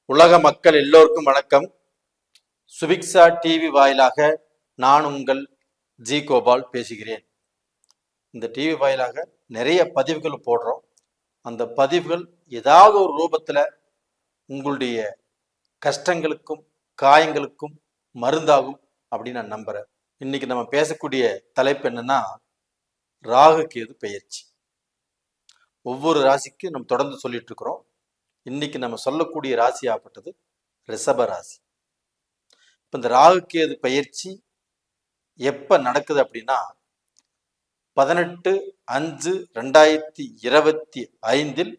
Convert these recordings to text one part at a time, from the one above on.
உலக மக்கள் எல்லோருக்கும் வணக்கம். சுபிக்ஷா டிவி வாயிலாக நான் உங்கள் ஜி கோபால் பேசுகிறேன். இந்த டிவி வாயிலாக நிறைய பதிவுகள் போடுறோம். அந்த பதிவுகள் ஏதாவது ஒரு ரூபத்தில் உங்களுடைய கஷ்டங்களுக்கும் காயங்களுக்கும் மருந்தாகும் அப்படின்னு நான் நம்புகிறேன். இன்னைக்கு நம்ம பேசக்கூடிய தலைப்பு என்னன்னா, ராகு கேது பெயர்ச்சி. ஒவ்வொரு ராசிக்கும் நம்ம தொடர்ந்து சொல்லிட்டு இருக்கிறோம். இன்னைக்கு நம்ம சொல்லக்கூடிய ராசி ஆகப்பட்டது ரிஷப ராசி. இப்போ இந்த ராகு கேது பயிற்சி எப்போ நடக்குது அப்படின்னா 18/5/2025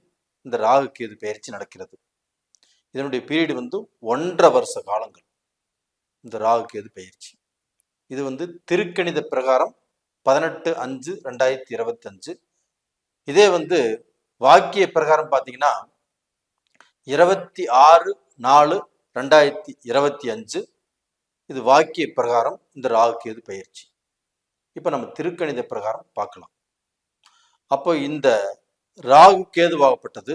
இந்த ராகு கேது பயிற்சி நடக்கிறது. இதனுடைய பீரியட் 1.5 வருஷ காலங்கள். இந்த ராகு கேது பயிற்சி இது திருக்கணித பிரகாரம் 18/5/2025. இதே வாக்கிய பிரகாரம் பார்த்தீங்கன்னா 26/4/2025 இது வாக்கிய பிரகாரம் இந்த ராகு கேது பயிற்சி. இப்போ நம்ம திருக்கணித பிரகாரம் பார்க்கலாம். அப்போ இந்த ராகு கேதுவாகப்பட்டது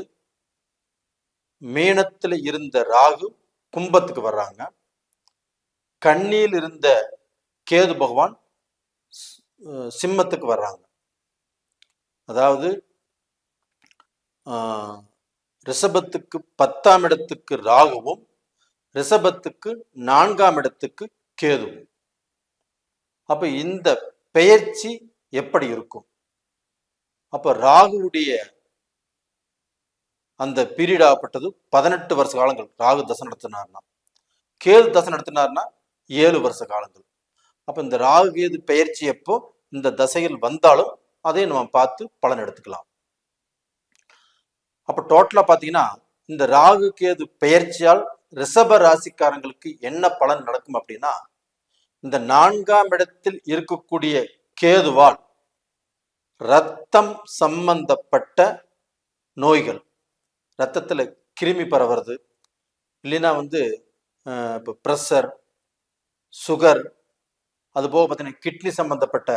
மீனத்தில் இருந்த ராகு கும்பத்துக்கு வர்றாங்க. கன்னியில் இருந்த கேது பகவான் சிம்மத்துக்கு வர்றாங்க. அதாவது ரிஷபத்துக்கு 10ஆம் இடத்துக்கு ராகுவும் ரிஷபத்துக்கு 4ஆம் இடத்துக்கு கேதுவும். அப்ப இந்த பெயர்ச்சி எப்படி இருக்கும்? அப்ப ராகுவுடைய அந்த பீரியட் ஆகப்பட்டது 18 வருஷ காலங்கள். ராகு தசை நடத்தினார்னா, கேது தசை நடத்தினார்னா 7 வருஷ காலங்கள். அப்ப இந்த ராகு கேது பெயர்ச்சி எப்போ இந்த தசைகள் வந்தாலும் அதை நம்ம பார்த்து பலன் எடுத்துக்கலாம். அப்ப டோட்டலா பாத்தீங்கன்னா இந்த ராகு கேது பெயர்ச்சியால் ரிஷப ராசிக்காரங்களுக்கு என்ன பலன் நடக்கும் அப்படின்னா, இந்த 4ஆம் இடத்தில் இருக்கக்கூடிய கேதுவால் ரத்தம் சம்பந்தப்பட்ட நோய்கள், ரத்தத்துல கிருமி பரவுறது, இல்லைன்னா இப்போ ப்ரெஷர், சுகர், அது போக பார்த்தீங்கன்னா கிட்னி சம்பந்தப்பட்ட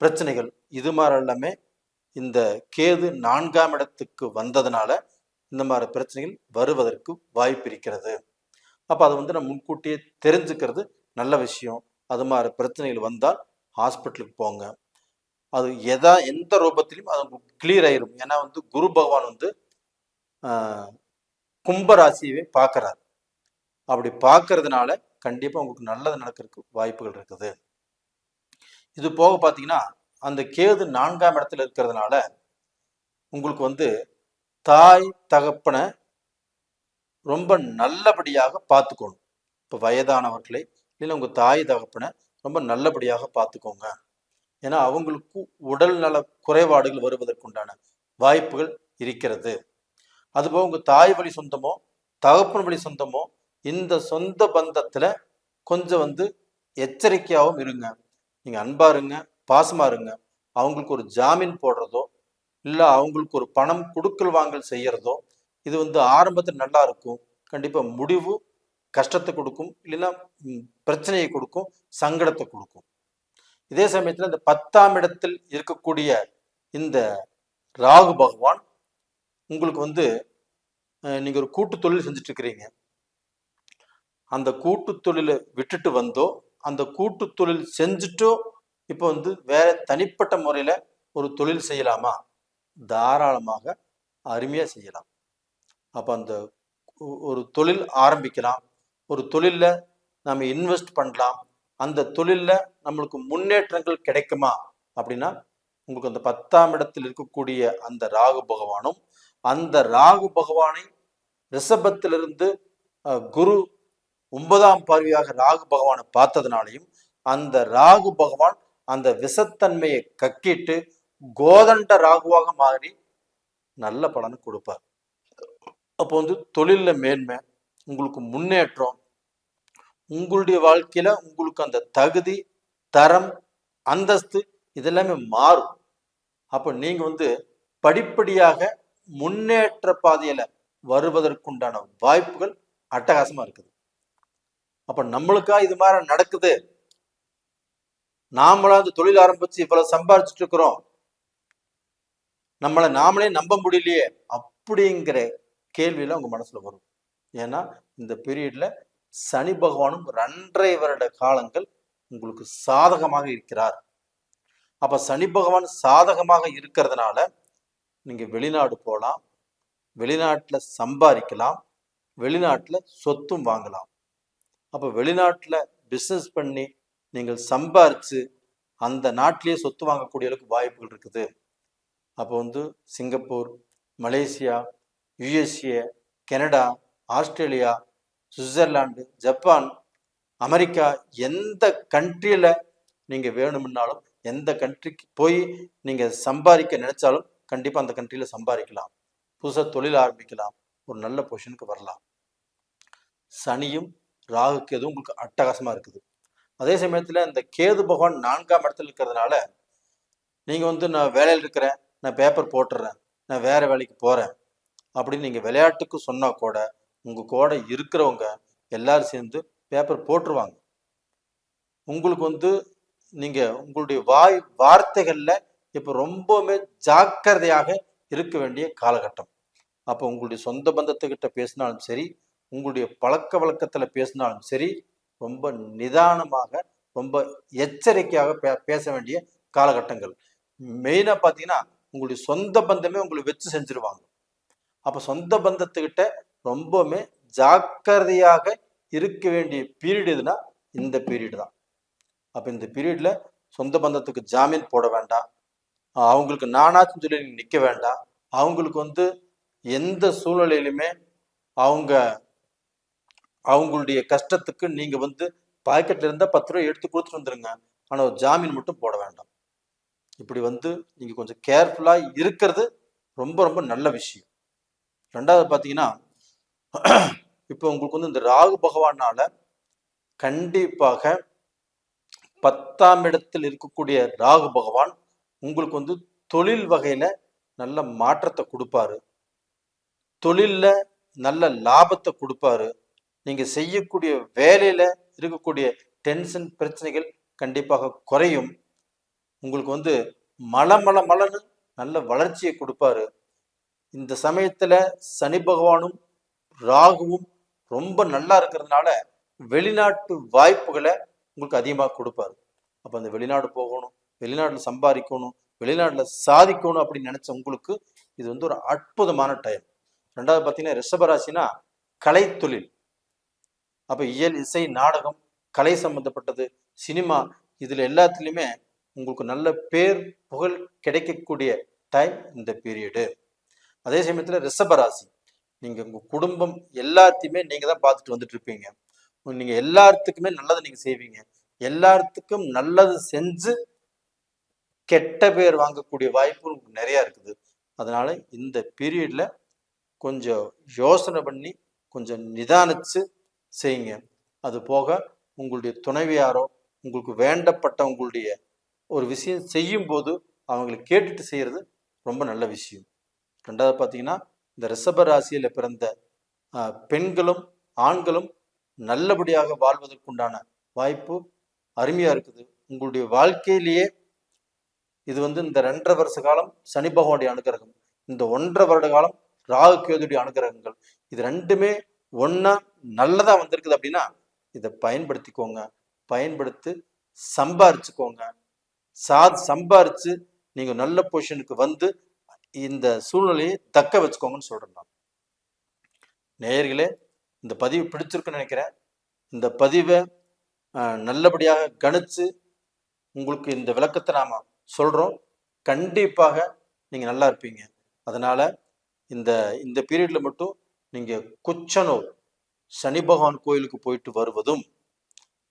பிரச்சனைகள், இது மாதிரி எல்லாமே இந்த கேது 4ஆம் இடத்துக்கு வந்ததுனால இந்த மாதிரி பிரச்சனைகள் வருவதற்கு வாய்ப்பு இருக்கிறது. அப்போ அதை நம்ம முன்கூட்டியே தெரிஞ்சுக்கிறது நல்ல விஷயம். அது மாதிரி பிரச்சனைகள் வந்தால் ஹாஸ்பிட்டலுக்கு போங்க. அது எந்த ரூபத்திலும் அது கிளியர் ஆயிரும். ஏன்னா குரு பகவான் கும்பராசியவே பார்க்கறாரு. அப்படி பார்க்கறதுனால கண்டிப்பா உங்களுக்கு நல்லது நடக்கிறதுக்கு வாய்ப்புகள் இருக்குது. இது போக பார்த்தீங்கன்னா அந்த கேது 4ஆம் இடத்துல இருக்கிறதுனால உங்களுக்கு தாய் தகப்பனை ரொம்ப நல்லபடியாக பார்த்துக்கணும். இப்போ வயதானவர்களை இல்லை உங்க தாய் தகப்பனை ரொம்ப நல்லபடியாக பார்த்துக்கோங்க. ஏன்னா அவங்களுக்கு உடல் நல குறைபாடுகள் வருவதற்குண்டான வாய்ப்புகள் இருக்கிறது. அதுபோக உங்க தாய் வழி சொந்தமோ தகப்பன் வழி சொந்தமோ இந்த சொந்த பந்தத்துல கொஞ்சம் எச்சரிக்கையாகவும் இருங்க. நீங்க அன்பா இருங்க, பாசமா இருங்க. அவங்களுக்கு ஒரு ஜாமீன் போடுறதோ இல்லை அவங்களுக்கு ஒரு பணம் கொடுக்கல் வாங்கல் செய்யறதோ இது ஆரம்பத்தில் நல்லா இருக்கும். கண்டிப்பா முடிவு கஷ்டத்தை கொடுக்கும், இல்லைன்னா பிரச்சனையை கொடுக்கும், சங்கடத்தை கொடுக்கும். இதே சமயத்துல இந்த 10ஆம் இடத்தில் இருக்கக்கூடிய இந்த ராகு பகவான் உங்களுக்கு நீங்க ஒரு கூட்டு தொழில் செஞ்சுட்டு இருக்கிறீங்க. அந்த கூட்டு தொழிலை விட்டுட்டு வந்தோ அந்த கூட்டு தொழில் செஞ்சுட்டோ இப்போ வேற தனிப்பட்ட முறையில ஒரு தொழில் செய்யலாமா? தாராளமாக அருமையா செய்யலாம். அப்ப அந்த ஒரு தொழில் ஆரம்பிக்கலாம். ஒரு தொழில்ல நம்ம இன்வெஸ்ட் பண்ணலாம். அந்த தொழில்ல நம்மளுக்கு முன்னேற்றங்கள் கிடைக்குமா அப்படின்னா, உங்களுக்கு அந்த 10ஆம் இடத்தில் இருக்கக்கூடிய அந்த ராகு பகவானும் அந்த ராகு பகவானை ரிஷபத்திலிருந்து குரு 9ஆம் பார்வையாக ராகு பகவானை பார்த்ததுனாலையும் அந்த ராகு பகவான் அந்த விஷத்தன்மையை கக்கிட்டு கோதண்ட ராகுவாக மாறி நல்ல பலனை கொடுப்பார். அப்போ தொழில்ல மேன்மை, உங்களுக்கு முன்னேற்றம், உங்களுடைய வாழ்க்கையில உங்களுக்கு அந்த தகுதி, தரம், அந்தஸ்து இதெல்லாமே மாறும். அப்போ நீங்க படிப்படியாக முன்னேற்ற பாதையில வருவதற்குண்டான வாய்ப்புகள் அட்டகாசமா இருக்குது. அப்ப நம்மளுக்கா இது மாதிரி நடக்குது, நாமளா தொழில் ஆரம்பிச்சு இவ்வளவு சம்பாதிச்சுட்டு இருக்கிறோம், நம்மளை நாமளே நம்ப முடியலையே அப்படிங்கிற கேள்வியெல்லாம் உங்க மனசுல வரும். ஏன்னா இந்த பீரியட்ல சனி பகவானும் 2.5 வருட காலங்கள் உங்களுக்கு சாதகமாக இருக்கிறார். அப்ப சனி பகவான் சாதகமாக இருக்கிறதுனால நீங்க வெளிநாடு போகலாம், வெளிநாட்டுல சம்பாதிக்கலாம், வெளிநாட்டுல சொத்தும் வாங்கலாம். அப்ப வெளிநாட்டுல பிசினஸ் பண்ணி நீங்கள் சம்பாரிச்சு அந்த நாட்டிலேயே சொத்து வாங்கக்கூடிய அளவுக்கு வாய்ப்புகள் இருக்குது. அப்போ Singapore, Malaysia, USA, Canada, Australia, Switzerland, Japan, America, எந்த கண்ட்ரியில நீங்க வேணும்னாலும், எந்த கண்ட்ரிக்கு போய் நீங்க சம்பாதிக்க நினைச்சாலும் கண்டிப்பா அந்த கண்ட்ரியில சம்பாதிக்கலாம். புதுசா தொழில் ஆரம்பிக்கலாம், ஒரு நல்ல பொசிஷனுக்கு வரலாம். சனியும் ராகு கேதுவும் உங்களுக்கு அட்டகாசமா இருக்குது. அதே சமயத்துல இந்த கேது பகவான் 4ஆம் இடத்துல இருக்கிறதுனால நீங்க நான் வேலையில் இருக்கிறேன், நான் பேப்பர் போட்டுறேன், நான் வேற வேலைக்கு போறேன் அப்படின்னு நீங்க விளையாட்டுக்கு சொன்னா கூட உங்க கூட இருக்கிறவங்க எல்லாரும் சேர்ந்து பேப்பர் போட்டுருவாங்க. உங்களுக்கு நீங்க உங்களுடைய வார்த்தைகள்ல இப்ப ரொம்பவுமே ஜாக்கிரதையாக இருக்க வேண்டிய காலகட்டம். அப்போ உங்களுடைய சொந்த பந்தத்துக்கிட்ட பேசினாலும் சரி, உங்களுடைய பழக்க வழக்கத்துல பேசினாலும் சரி, ரொம்ப நிதானமாக ரொம்ப எச்சரிக்கையாக பேச வேண்டிய காலகட்டங்கள். மெயினா பாத்தீங்கன்னா உங்களுடைய சொந்த பந்தமே உங்களை வச்சு செஞ்சிருவாங்க. அப்ப சொந்த பந்தத்துக்கிட்ட ரொம்பவுமே ஜாக்கிரதையாக இருக்க வேண்டிய பீரியட் எதுனா இந்த பீரியட் தான். அப்ப இந்த பீரியட்ல சொந்த பந்தத்துக்கு ஜாமீன் போட வேண்டாம், அவங்களுக்கு நானாச்சும் சொல்லி நீங்க நிக்க வேண்டாம். அவங்களுக்கு எந்த சூழ்நிலையிலுமே அவங்களுடைய கஷ்டத்துக்கு நீங்க பாக்கெட்ல இருந்தா 10 ரூபாய் எடுத்து கொடுத்துட்டு வந்துருங்க, ஆனா ஒரு ஜாமீன் மட்டும் போட வேண்டாம். இப்படி நீங்க கொஞ்சம் கேர்ஃபுல்லா இருக்கிறது ரொம்ப ரொம்ப நல்ல விஷயம். ரெண்டாவது பாத்தீங்கன்னா இப்போ உங்களுக்கு இந்த ராகு பகவானால கண்டிப்பாக 10ஆம் இடத்தில் இருக்கக்கூடிய ராகு பகவான் உங்களுக்கு தொழில் வகையில நல்ல மாற்றத்தை கொடுப்பாரு, தொழில்ல நல்ல லாபத்தை கொடுப்பாரு. நீங்க செய்யக்கூடிய வேலையில இருக்கக்கூடிய டென்ஷன் பிரச்சனைகள் கண்டிப்பாக குறையும். உங்களுக்கு மலன்னு நல்ல வளர்ச்சியை கொடுப்பாரு. இந்த சமயத்துல சனி பகவானும் ராகுவும் ரொம்ப நல்லா இருக்கிறதுனால வெளிநாட்டு வாய்ப்புகளை உங்களுக்கு அதிகமாக கொடுப்பாரு. அப்ப அந்த வெளிநாடு போகணும், வெளிநாட்டுல சம்பாதிக்கணும், வெளிநாட்டுல சாதிக்கணும் அப்படின்னு நினைச்ச உங்களுக்கு இது ஒரு அற்புதமான டைம். ரெண்டாவது பாத்தீங்கன்னா ரிஷபராசினா கலை தொழில், அப்ப இயல், இசை, நாடகம், கலை சம்பந்தப்பட்டது, சினிமா, இதுல எல்லாத்துலயுமே உங்களுக்கு நல்ல பேர் புகழ் கிடைக்கக்கூடிய டைம் இந்த பீரியடு. அதே சமயத்துல ரிஷபராசி நீங்க உங்க குடும்பம் எல்லாத்தையுமே நீங்க தான் பார்த்துட்டு வந்துட்டு இருப்பீங்க. நீங்க எல்லாத்துக்குமே நல்லது நீங்க செய்வீங்க, எல்லாத்துக்கும் நல்லது செஞ்சு கெட்ட பேர் வாங்கக்கூடிய வாய்ப்பு உங்களுக்கு நிறைய இருக்குது. அதனால இந்த பீரியட்ல கொஞ்சம் யோசனை பண்ணி கொஞ்சம் நிதானிச்சு செய்யுங்க. அது போக உங்களுடைய துணைவியாரோ உங்களுக்கு வேண்டப்பட்ட உங்களுடைய ஒரு விஷயம் செய்யும் போது அவங்களை கேட்டுட்டு செய்யறது ரொம்ப நல்ல விஷயம். ரெண்டாவது பார்த்தீங்கன்னா இந்த ரிஷப ராசியில பிறந்த பெண்களும் ஆண்களும் நல்லபடியாக வாழ்வதற்குண்டான வாய்ப்பு அருமையா இருக்குது. உங்களுடைய வாழ்க்கையிலேயே இது இந்த 2.5 வருஷ காலம் சனி பகவானுடைய அனுகிரகம், இந்த 1.5 வருட காலம் ராகு கேதுடைய அனுகிரகங்கள், இது ரெண்டுமே ஒன்னா நல்லதா வந்திருக்குது. அப்படின்னா இதை பயன்படுத்திக்கோங்க, பயன்படுத்தி சம்பாரிச்சுக்கோங்க. சம்பாரிச்சு நீங்க நல்ல பொசிஷனுக்கு இந்த சூழ்நிலையை தக்க வச்சுக்கோங்கன்னு சொல்றேன் நான். நேயர்களே, இந்த பதிவு பிடிச்சிருக்குன்னு நினைக்கிறேன். இந்த பதிவை நல்லபடியாக கணிச்சு உங்களுக்கு இந்த விளக்கத்தை நாம சொல்றோம். கண்டிப்பாக நீங்க நல்லா இருப்பீங்க. அதனால இந்த பீரியட்ல மட்டும் நீங்க குச்சனூர் சனி பகவான் கோயிலுக்கு போயிட்டு வருவதும்,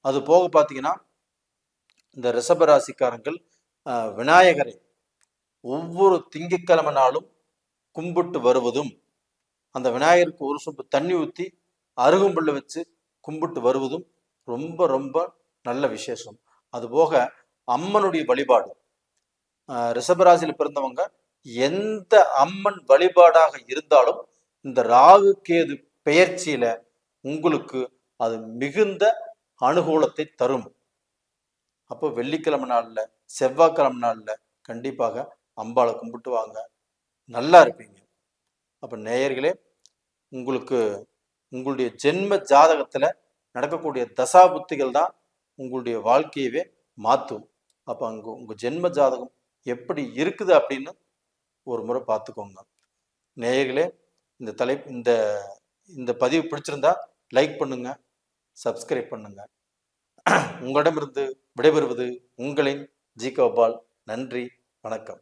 அது போக பார்த்தீங்கன்னா இந்த ரிஷபராசிக்காரங்கள் விநாயகரை ஒவ்வொரு திங்கட்கிழமை நாளும் கும்பிட்டு வருவதும், அந்த விநாயகருக்கு ஒரு சொம்பு தண்ணி ஊற்றி அருகம்புல்ல வச்சு கும்பிட்டு வருவதும் ரொம்ப ரொம்ப நல்ல விசேஷம். அதுபோக அம்மனுடைய வழிபாடு, ரிஷபராசியில் பிறந்தவங்க எந்த அம்மன் வழிபாடாக இருந்தாலும் இந்த ராகு கேது பெயர்ச்சியில உங்களுக்கு அது மிகுந்த அனுகூலத்தை தரும். அப்போ வெள்ளிக்கிழமை நாள்ல, செவ்வாய்க்கிழமை நாள்ல கண்டிப்பாக அம்பாளை கும்பிட்டு வாங்க, நல்லா இருப்பீங்க. அப்ப நேயர்களே, உங்களுக்கு உங்களுடைய ஜென்ம ஜாதகத்துல நடக்கக்கூடிய தசா புத்திகள் தான் உங்களுடைய வாழ்க்கையவே மாற்றும். அப்போ அங்கே உங்கள் ஜென்ம ஜாதகம் எப்படி இருக்குது அப்படின்னு ஒரு முறை பார்த்துக்கோங்க. நேயர்களே, இந்த இந்த பதிவு பிடிச்சிருந்தா லைக் பண்ணுங்க, சப்ஸ்கிரைப் பண்ணுங்க. உங்களிடமிருந்து விடைபெறுவது உங்களின் ஜி கோபால். நன்றி, வணக்கம்.